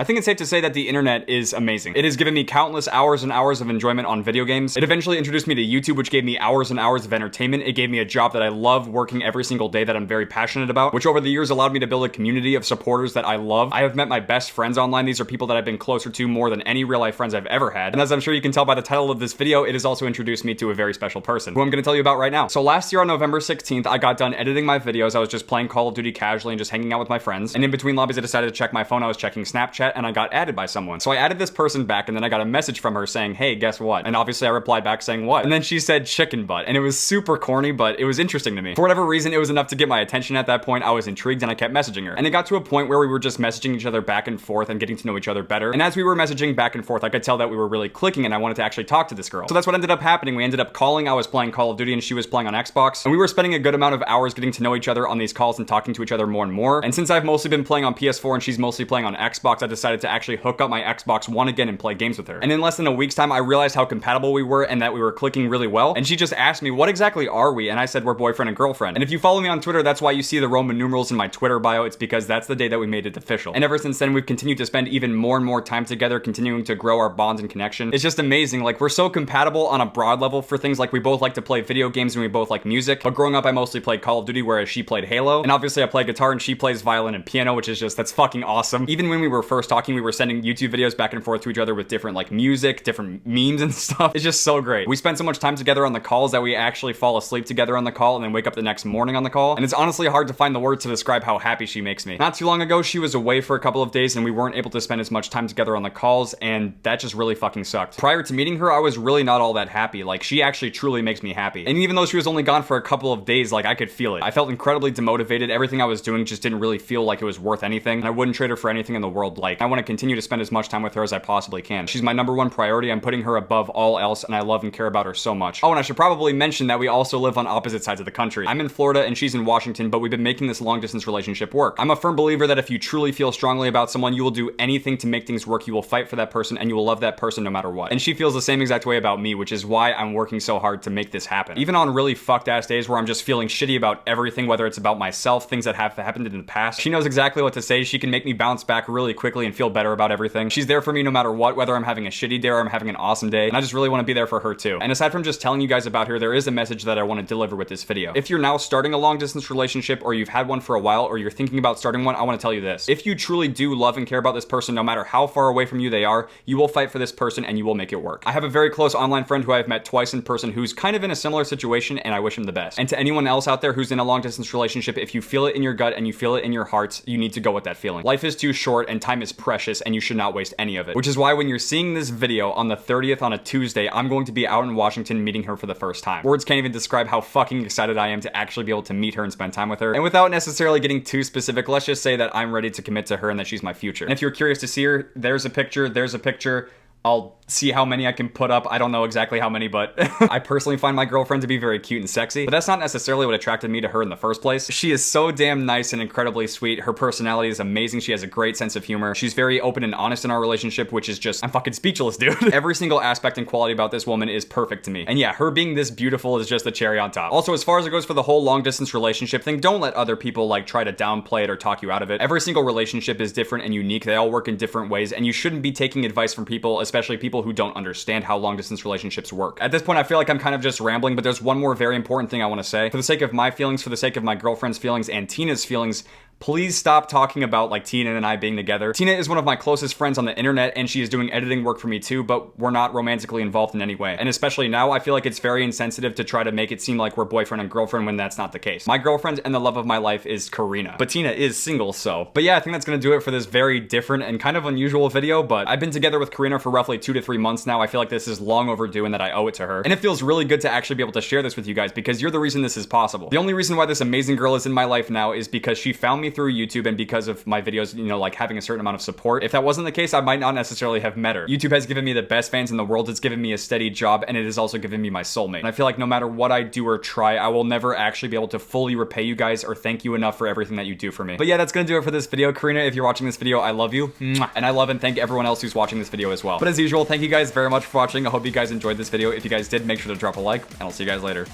I think it's safe to say that the internet is amazing. It has given me countless hours and hours of enjoyment on video games. It eventually introduced me to YouTube, which gave me hours and hours of entertainment. It gave me a job that I love working every single day that I'm very passionate about, which over the years allowed me to build a community of supporters that I love. I have met my best friends online. These are people that I've been closer to more than any real life friends I've ever had. And as I'm sure you can tell by the title of this video, it has also introduced me to a very special person who I'm going to tell you about right now. So last year on November 16th, I got done editing my videos. I was just playing Call of Duty casually and just hanging out with my friends. And in between lobbies, I decided to check my phone. I was checking Snapchat and I got added by someone. So I added this person back and then I got a message from her saying, hey, guess what? And obviously I replied back saying what? And then she said chicken butt. And it was super corny, but it was interesting to me. For whatever reason, it was enough to get my attention at that point. I was intrigued and I kept messaging her. And it got to a point where we were just messaging each other back and forth and getting to know each other better. And as we were messaging back and forth, I could tell that we were really clicking and I wanted to actually talk to this girl. So that's what ended up happening. We ended up calling. I was playing Call of Duty and she was playing on Xbox. And we were spending a good amount of hours getting to know each other on these calls and talking to each other more and more. And since I've mostly been playing on PS4 and she's mostly playing on Xbox, I decided to actually hook up my Xbox One again and play games with her. And in less than a week's time, I realized how compatible we were and that we were clicking really well. And she just asked me, what exactly are we? And I said, we're boyfriend and girlfriend. And if you follow me on Twitter, that's why you see the Roman numerals in my Twitter bio. It's because that's the day that we made it official. And ever since then, we've continued to spend even more and more time together, continuing to grow our bonds and connection. It's just amazing. Like, we're so compatible on a broad level for things like we both like to play video games and we both like music. But growing up, I mostly played Call of Duty, whereas she played Halo. And obviously I play guitar and she plays violin and piano, which is just, that's fucking awesome. Even when we were first talking, we were sending YouTube videos back and forth to each other with different like music, different memes and stuff. It's just so great. We spend so much time together on the calls that we actually fall asleep together on the call and then wake up the next morning on the call. And it's honestly hard to find the words to describe how happy she makes me. Not too long ago, she was away for a couple of days and we weren't able to spend as much time together on the calls, and that just really fucking sucked. Prior to meeting her, I was really not all that happy. Like, she actually truly makes me happy. And even though she was only gone for a couple of days, like, I could feel it. I felt incredibly demotivated. Everything I was doing just didn't really feel like it was worth anything. And I wouldn't trade her for anything in the world. Like, I want to continue to spend as much time with her as I possibly can. She's my number one priority. I'm putting her above all else, and I love and care about her so much. Oh, and I should probably mention that we also live on opposite sides of the country. I'm in Florida and she's in Washington, but we've been making this long distance relationship work. I'm a firm believer that if you truly feel strongly about someone, you will do anything to make things work. You will fight for that person and you will love that person no matter what. And she feels the same exact way about me, which is why I'm working so hard to make this happen. Even on really fucked ass days where I'm just feeling shitty about everything, whether it's about myself, things that have happened in the past, she knows exactly what to say. She can make me bounce back really quickly and feel better about everything. She's there for me no matter what, whether I'm having a shitty day or I'm having an awesome day. And I just really want to be there for her too. And aside from just telling you guys about her, there is a message that I want to deliver with this video. If you're now starting a long distance relationship, or you've had one for a while, or you're thinking about starting one, I want to tell you this. If you truly do love and care about this person, no matter how far away from you they are, you will fight for this person and you will make it work. I have a very close online friend who I've met twice in person who's kind of in a similar situation, and I wish him the best. And to anyone else out there who's in a long distance relationship, if you feel it in your gut and you feel it in your heart, you need to go with that feeling. Life is too short and time is precious and you should not waste any of it. Which is why when you're seeing this video on the 30th on a Tuesday, I'm going to be out in Washington meeting her for the first time. Words can't even describe how fucking excited I am to actually be able to meet her and spend time with her. And without necessarily getting too specific, let's just say that I'm ready to commit to her and that she's my future. And if you're curious to see her, there's a picture. I'll see how many I can put up. I don't know exactly how many, but I personally find my girlfriend to be very cute and sexy, but that's not necessarily what attracted me to her in the first place. She is so damn nice and incredibly sweet. Her personality is amazing. She has a great sense of humor. She's very open and honest in our relationship, which is just, I'm fucking speechless, dude. Every single aspect and quality about this woman is perfect to me. And yeah, her being this beautiful is just the cherry on top. Also, as far as it goes for the whole long distance relationship thing, don't let other people like try to downplay it or talk you out of it. Every single relationship is different and unique. They all work in different ways, and you shouldn't be taking advice from people, especially people who don't understand how long distance relationships work. At this point, I feel like I'm kind of just rambling, but there's one more very important thing I want to say. For the sake of my feelings, for the sake of my girlfriend's feelings and Tina's feelings, please stop talking about like Tina and I being together. Tina is one of my closest friends on the internet and she is doing editing work for me too, but we're not romantically involved in any way. And especially now, I feel like it's very insensitive to try to make it seem like we're boyfriend and girlfriend when that's not the case. My girlfriend and the love of my life is Kayrina, but Tina is single, so. But yeah, I think that's gonna do it for this very different and kind of unusual video, but I've been together with Kayrina for roughly 2 to 3 months now. I feel like this is long overdue and that I owe it to her. And it feels really good to actually be able to share this with you guys because you're the reason this is possible. The only reason why this amazing girl is in my life now is because she found me through YouTube and because of my videos, you know, like having a certain amount of support. If that wasn't the case, I might not necessarily have met her. YouTube has given me the best fans in the world. It's given me a steady job, and it has also given me my soulmate. And I feel like no matter what I do or try, I will never actually be able to fully repay you guys or thank you enough for everything that you do for me. But yeah, that's gonna do it for this video. Kayrina, if you're watching this video, I love you. And I love and thank everyone else who's watching this video as well. But as usual, thank you guys very much for watching. I hope you guys enjoyed this video. If you guys did, make sure to drop a like, and I'll see you guys later.